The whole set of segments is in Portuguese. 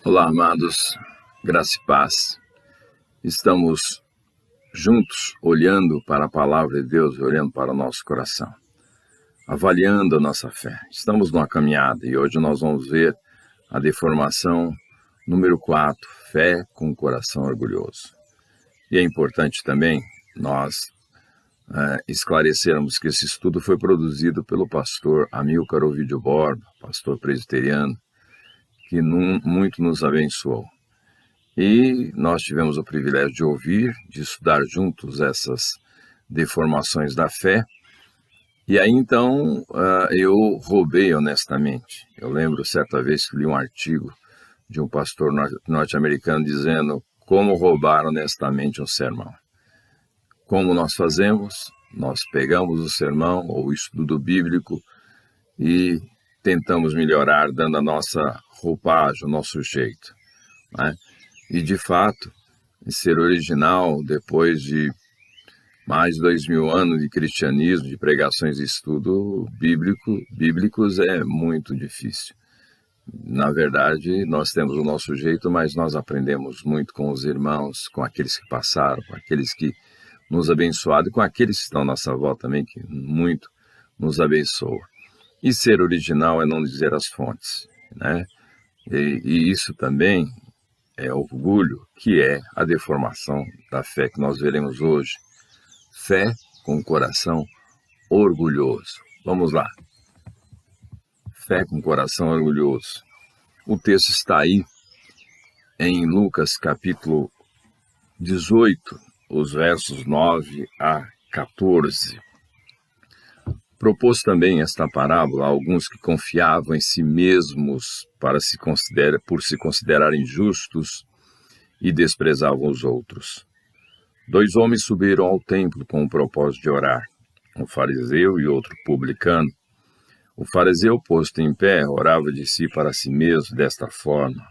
Olá, amados, graça e paz. Estamos juntos olhando para a palavra de Deus, olhando para o nosso coração, avaliando a nossa fé. Estamos numa caminhada e hoje nós vamos ver a deformação número 4, fé com o coração orgulhoso. E é importante também nós esclarecermos que esse estudo foi produzido pelo pastor Amílcar Ovidio Borba, pastor presbiteriano, que muito nos abençoou. E nós tivemos o privilégio de ouvir, de estudar juntos essas deformações da fé. E aí então eu roubei honestamente. Eu lembro certa vez que li um artigo de um pastor norte-americano dizendo como roubar honestamente um sermão. Como nós fazemos? Nós pegamos o sermão ou o estudo bíblico e tentamos melhorar dando a nossa roupagem, o nosso jeito, né? E de fato, ser original depois de mais de 2000 anos de cristianismo, de pregações e estudo bíblicos é muito difícil. Na verdade, nós temos o nosso jeito, mas nós aprendemos muito com os irmãos, com aqueles que passaram, com aqueles que nos abençoaram e com aqueles que estão à nossa volta também, que muito nos abençoam. E ser original é não dizer as fontes, né? E isso também é orgulho, que é a deformação da fé que nós veremos hoje. Fé com o coração orgulhoso. Vamos lá. Fé com o coração orgulhoso. O texto está aí em Lucas capítulo 18, os versos 9 a 14. Propôs também esta parábola a alguns que confiavam em si mesmos por se considerarem justos e desprezavam os outros. 2 homens subiram ao templo com o propósito de orar, um fariseu e outro publicano. O fariseu, posto em pé, orava de si para si mesmo desta forma: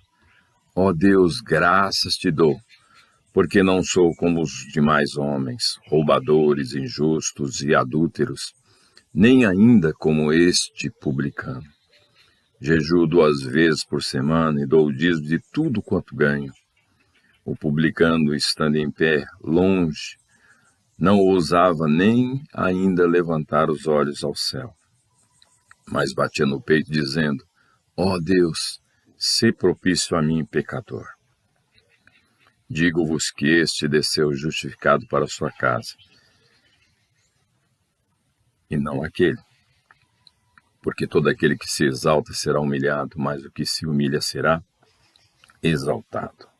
Ó Deus, graças te dou, porque não sou como os demais homens, roubadores, injustos e adúlteros, nem ainda como este publicano. Jejuo 2 vezes por semana e dou o dízimo de tudo quanto ganho. O publicano, estando em pé, longe, não ousava nem ainda levantar os olhos ao céu, mas batia no peito, dizendo: Ó Deus, sê propício a mim, pecador. Digo-vos que este desceu justificado para sua casa, e não aquele. Porque todo aquele que se exalta será humilhado, mas o que se humilha será exaltado.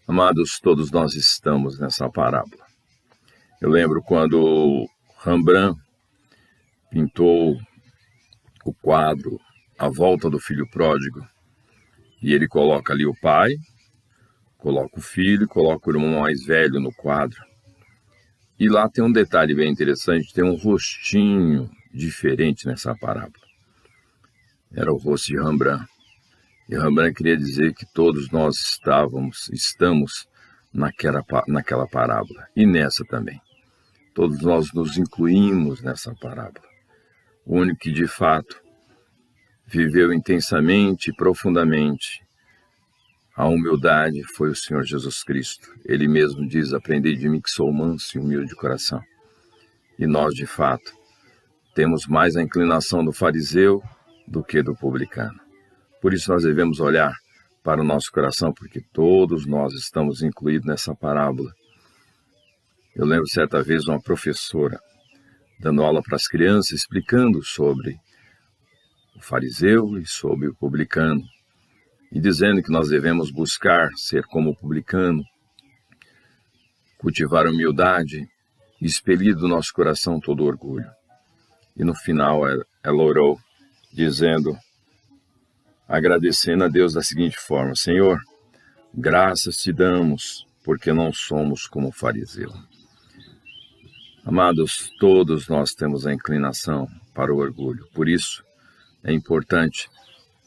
Amados, todos nós estamos nessa parábola. Eu lembro quando Rembrandt pintou o quadro A Volta do Filho Pródigo, e ele coloca ali o pai, coloca o filho, coloca o irmão mais velho no quadro. E lá tem um detalhe bem interessante, tem um rostinho diferente nessa parábola. Era o rosto de Rembrandt. E Rembrandt queria dizer que todos nós estamos naquela parábola. E nessa também. Todos nós nos incluímos nessa parábola. O único que de fato viveu intensamente e profundamente a humildade foi o Senhor Jesus Cristo. Ele mesmo diz: aprendei de mim que sou manso e humilde de coração. E nós, de fato, temos mais a inclinação do fariseu do que do publicano. Por isso nós devemos olhar para o nosso coração, porque todos nós estamos incluídos nessa parábola. Eu lembro certa vez uma professora dando aula para as crianças, explicando sobre o fariseu e sobre o publicano, e dizendo que nós devemos buscar ser como o publicano, cultivar a humildade e expelir do nosso coração todo o orgulho. E no final ela orou, dizendo, agradecendo a Deus da seguinte forma: Senhor, graças te damos, porque não somos como o fariseu. Amados, todos nós temos a inclinação para o orgulho. Por isso, é importante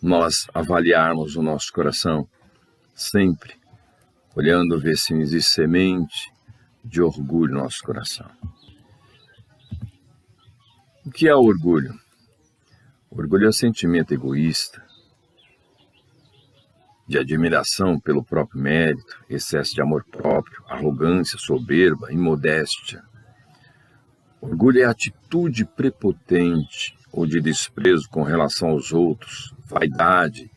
nós avaliarmos o nosso coração sempre, olhando ver se existe semente de orgulho no nosso coração. O que é o orgulho? O orgulho é um sentimento egoísta, de admiração pelo próprio mérito, excesso de amor próprio, arrogância, soberba, imodéstia. Orgulho é atitude prepotente ou de desprezo com relação aos outros, vaidade,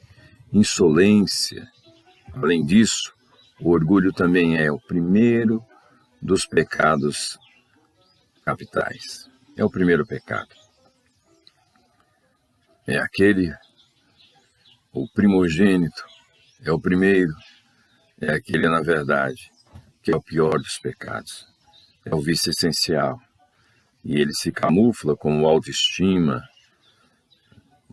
insolência. Além disso, o orgulho também é o primeiro dos pecados capitais. É o primeiro pecado. É o primogênito, é o primeiro, é aquele, na verdade, que é o pior dos pecados. É o vício essencial. E ele se camufla como autoestima.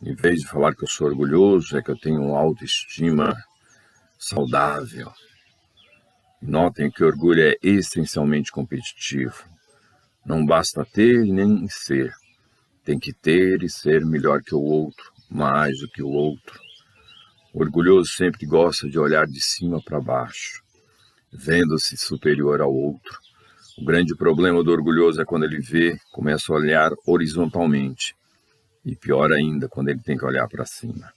Em vez de falar que eu sou orgulhoso, é que eu tenho uma autoestima saudável. Notem que o orgulho é essencialmente competitivo. Não basta ter nem ser. Tem que ter e ser melhor que o outro, mais do que o outro. O orgulhoso sempre gosta de olhar de cima para baixo, vendo-se superior ao outro. O grande problema do orgulhoso é quando ele começa a olhar horizontalmente. E pior ainda, quando ele tem que olhar para cima.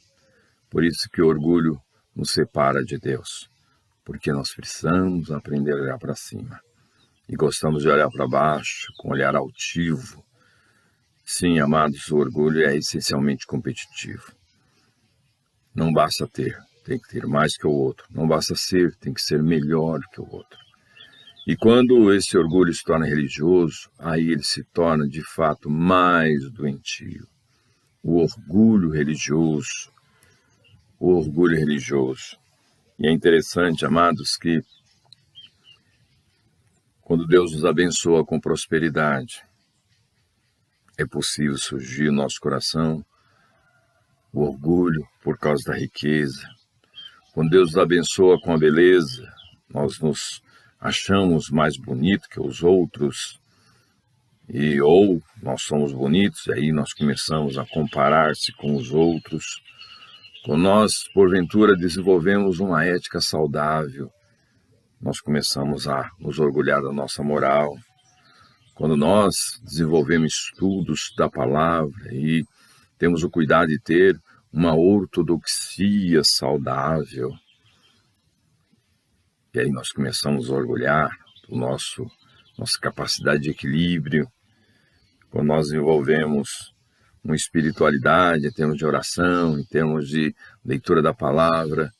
Por isso que o orgulho nos separa de Deus. Porque nós precisamos aprender a olhar para cima. E gostamos de olhar para baixo, com um olhar altivo. Sim, amados, o orgulho é essencialmente competitivo. Não basta ter, tem que ter mais que o outro. Não basta ser, tem que ser melhor que o outro. E quando esse orgulho se torna religioso, aí ele se torna de fato mais doentio. O orgulho religioso. O orgulho religioso. E é interessante, amados, que quando Deus nos abençoa com prosperidade, é possível surgir no nosso coração o orgulho por causa da riqueza. Quando Deus nos abençoa com a beleza, nós nos achamos mais bonitos que os outros, ou nós somos bonitos, e aí nós começamos a comparar-se com os outros. Quando nós, porventura, desenvolvemos uma ética saudável, nós começamos a nos orgulhar da nossa moral. Quando nós desenvolvemos estudos da palavra e temos o cuidado de ter uma ortodoxia saudável, e aí nós começamos a orgulhar do nossa capacidade de equilíbrio. Quando nós desenvolvemos uma espiritualidade em termos de oração, em termos de leitura da palavra,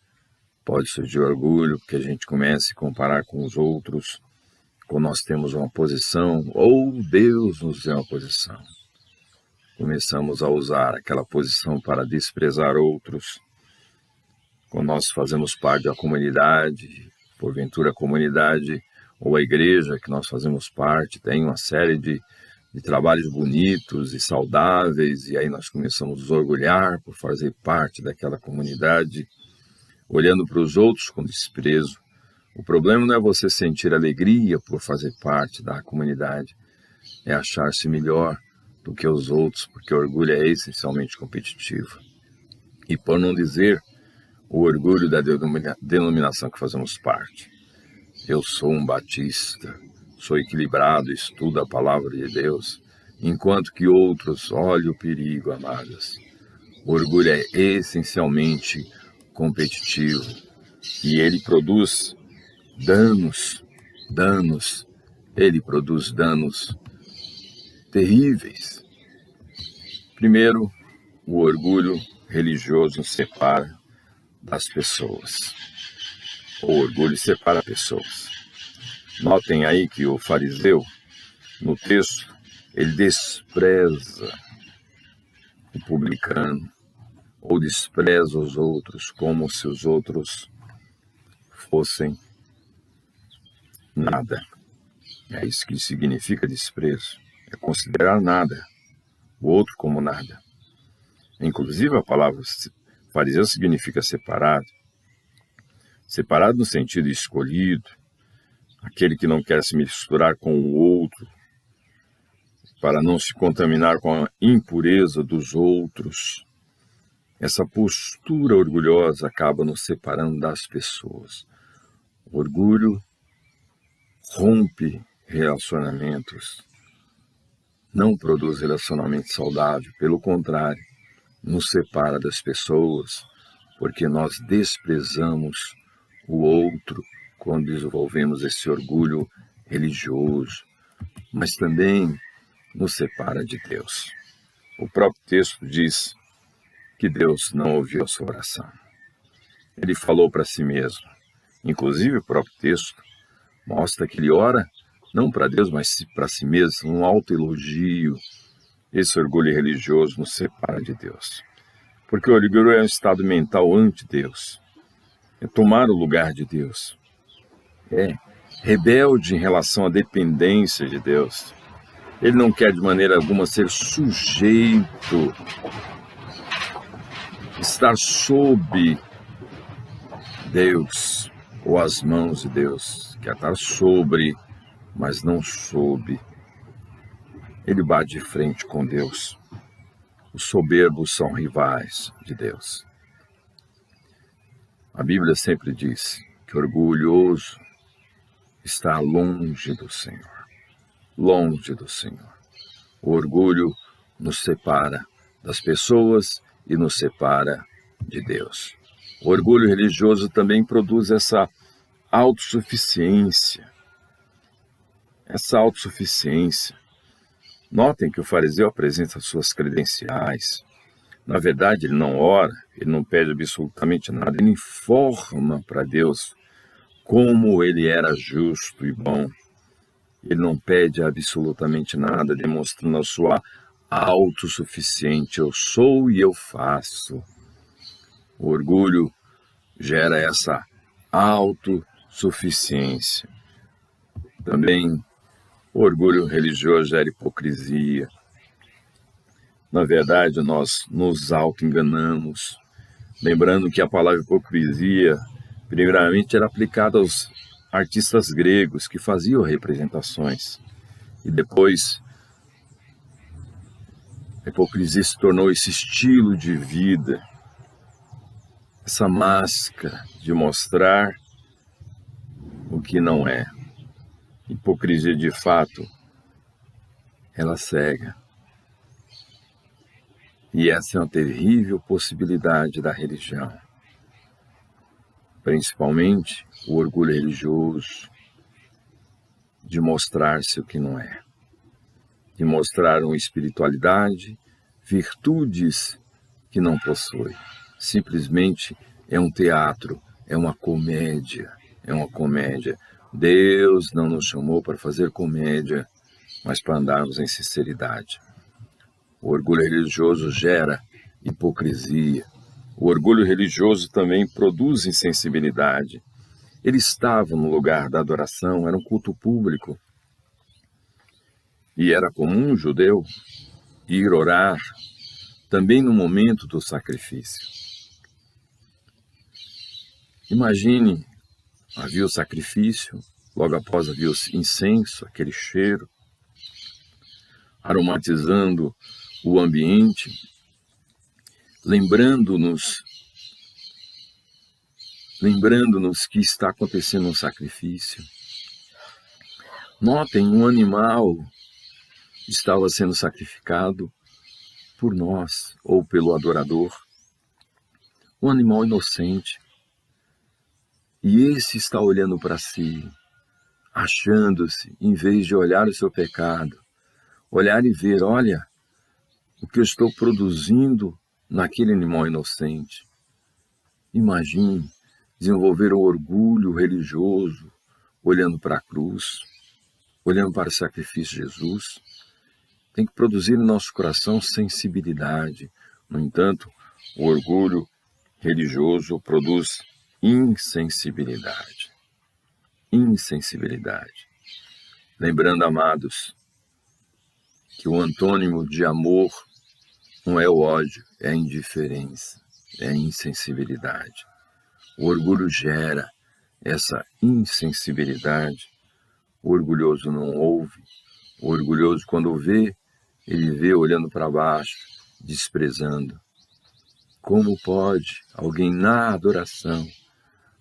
pode surgir orgulho, porque a gente começa a se comparar com os outros. Quando nós temos uma posição, ou Deus nos deu uma posição, começamos a usar aquela posição para desprezar outros. Quando nós fazemos parte da comunidade, porventura a comunidade ou a igreja que nós fazemos parte tem uma série de trabalhos bonitos e saudáveis, e aí nós começamos a nos orgulhar por fazer parte daquela comunidade, olhando para os outros com desprezo. O problema não é você sentir alegria por fazer parte da comunidade, é achar-se melhor do que os outros, porque o orgulho é essencialmente competitivo. E por não dizer o orgulho da denominação que fazemos parte. Eu sou um batista, sou equilibrado, estudo a palavra de Deus, enquanto que outros, olha o perigo, amadas. O orgulho é essencialmente competitivo e ele produz danos, ele produz danos terríveis. Primeiro, o orgulho religioso nos separa das pessoas. O orgulho separa pessoas. Notem aí que o fariseu, no texto, ele despreza o publicano, ou despreza os outros como se os outros fossem nada. É isso que significa desprezo. É considerar nada, o outro como nada. Inclusive a palavra fariseu significa separado. Separado no sentido escolhido, aquele que não quer se misturar com o outro, para não se contaminar com a impureza dos outros. Essa postura orgulhosa acaba nos separando das pessoas. O orgulho rompe relacionamentos. não produz relacionamento saudável, pelo contrário, nos separa das pessoas, porque nós desprezamos o outro quando desenvolvemos esse orgulho religioso, mas também nos separa de Deus. O próprio texto diz que Deus não ouviu a sua oração. Ele falou para si mesmo. Inclusive, o próprio texto mostra que ele ora não para Deus, mas para si mesmo, um autoelogio. Esse orgulho religioso nos separa de Deus. Porque o orgulho é um estado mental anti-Deus. É tomar o lugar de Deus. É rebelde em relação à dependência de Deus. Ele não quer de maneira alguma ser sujeito, estar sob Deus ou as mãos de Deus. Quer estar sobre, mas não sob. Ele bate de frente com Deus. Os soberbos são rivais de Deus. A Bíblia sempre diz que o orgulhoso está longe do Senhor. Longe do Senhor. O orgulho nos separa das pessoas e nos separa de Deus. O orgulho religioso também produz essa autossuficiência. Essa autossuficiência. Notem que o fariseu apresenta suas credenciais. Na verdade, ele não ora, ele não pede absolutamente nada, ele informa para Deus como ele era justo e bom. Ele não pede absolutamente nada, demonstrando a sua autossuficiente. Eu sou e eu faço. O orgulho gera essa autossuficiência. Também o orgulho religioso gera hipocrisia. Na verdade, nós nos auto-enganamos. Lembrando que a palavra hipocrisia, primeiramente, era aplicada aos artistas gregos que faziam representações. E depois, a hipocrisia se tornou esse estilo de vida, essa máscara de mostrar o que não é. Hipocrisia, de fato, ela cega. E essa é uma terrível possibilidade da religião. Principalmente o orgulho religioso de mostrar-se o que não é. De mostrar uma espiritualidade, virtudes que não possui. Simplesmente é um teatro, é uma comédia, é uma comédia. Deus não nos chamou para fazer comédia, mas para andarmos em sinceridade. O orgulho religioso gera hipocrisia. O orgulho religioso também produz insensibilidade. Ele estava no lugar da adoração, era um culto público. E era comum um judeu ir orar também no momento do sacrifício. Imagine, havia o sacrifício, logo após havia o incenso, aquele cheiro, aromatizando o ambiente, lembrando-nos que está acontecendo um sacrifício. Notem, um animal estava sendo sacrificado por nós ou pelo adorador, um animal inocente. E esse está olhando para si, achando-se, em vez de olhar o seu pecado, olhar e ver, olha, o que eu estou produzindo naquele animal inocente. Imagine desenvolver o orgulho religioso, olhando para a cruz, olhando para o sacrifício de Jesus. Tem que produzir no nosso coração sensibilidade. No entanto, o orgulho religioso produz insensibilidade. Insensibilidade. Lembrando, amados, que o antônimo de amor não é o ódio, é a indiferença, é a insensibilidade. O orgulho gera essa insensibilidade. O orgulhoso não ouve. O orgulhoso, quando vê, ele vê olhando para baixo, desprezando. Como pode alguém na adoração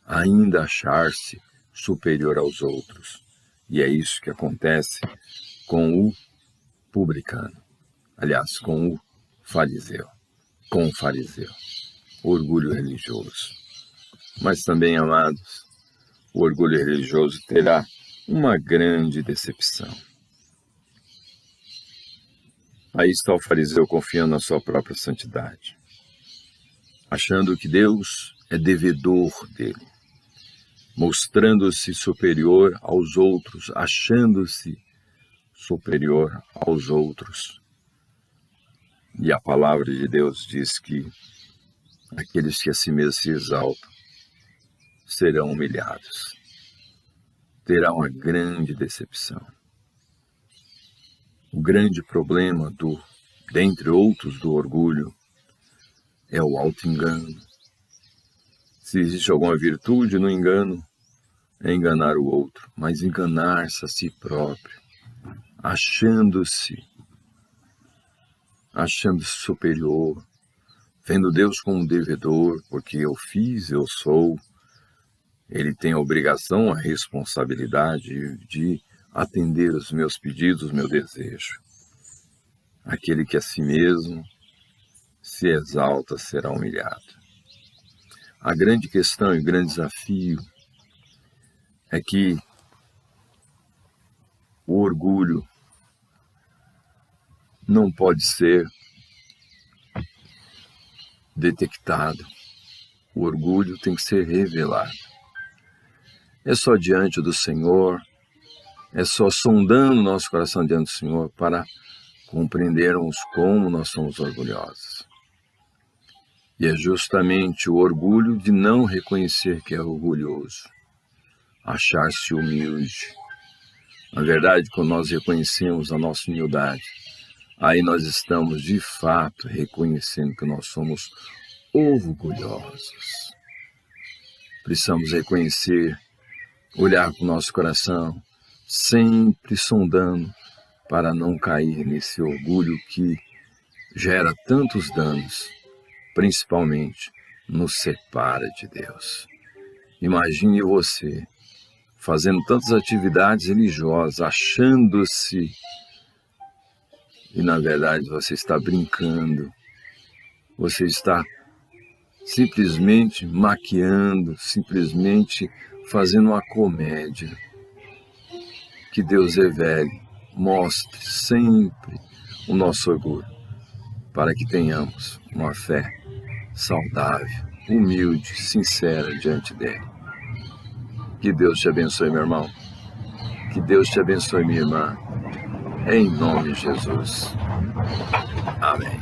ainda achar-se superior aos outros? E é isso que acontece com o publicano. Aliás, com o fariseu. Orgulho religioso. Mas também, amados, o orgulho religioso terá uma grande decepção. Aí está o fariseu confiando na sua própria santidade, achando que Deus é devedor dele, mostrando-se superior aos outros, achando-se superior aos outros. E a palavra de Deus diz que aqueles que a si mesmos se exaltam serão humilhados. Terá uma grande decepção. O grande problema dentre outros do orgulho é o auto-engano. Se existe alguma virtude no engano, é enganar o outro, mas enganar-se a si próprio, achando-se superior, vendo Deus como devedor, porque eu fiz, eu sou. Ele tem a obrigação, a responsabilidade de atender os meus pedidos, meu desejo. Aquele que a si mesmo se exalta será humilhado. A grande questão e o grande desafio é que o orgulho não pode ser detectado. O orgulho tem que ser revelado. É só diante do Senhor, é só sondando nosso coração diante do Senhor para compreendermos como nós somos orgulhosos. E é justamente o orgulho de não reconhecer que é orgulhoso, achar-se humilde. Na verdade, quando nós reconhecemos a nossa humildade, aí nós estamos de fato reconhecendo que nós somos orgulhosos. Precisamos reconhecer, olhar para o nosso coração, sempre sondando para não cair nesse orgulho que gera tantos danos, principalmente nos separa de Deus. Imagine você fazendo tantas atividades religiosas, achando-se, e na verdade você está brincando, você está simplesmente maquiando, simplesmente fazendo uma comédia. Que Deus revele, mostre sempre o nosso orgulho, para que tenhamos uma fé saudável, humilde, sincera diante dele. Que Deus te abençoe, meu irmão. Que Deus te abençoe, minha irmã. Em nome de Jesus. Amém.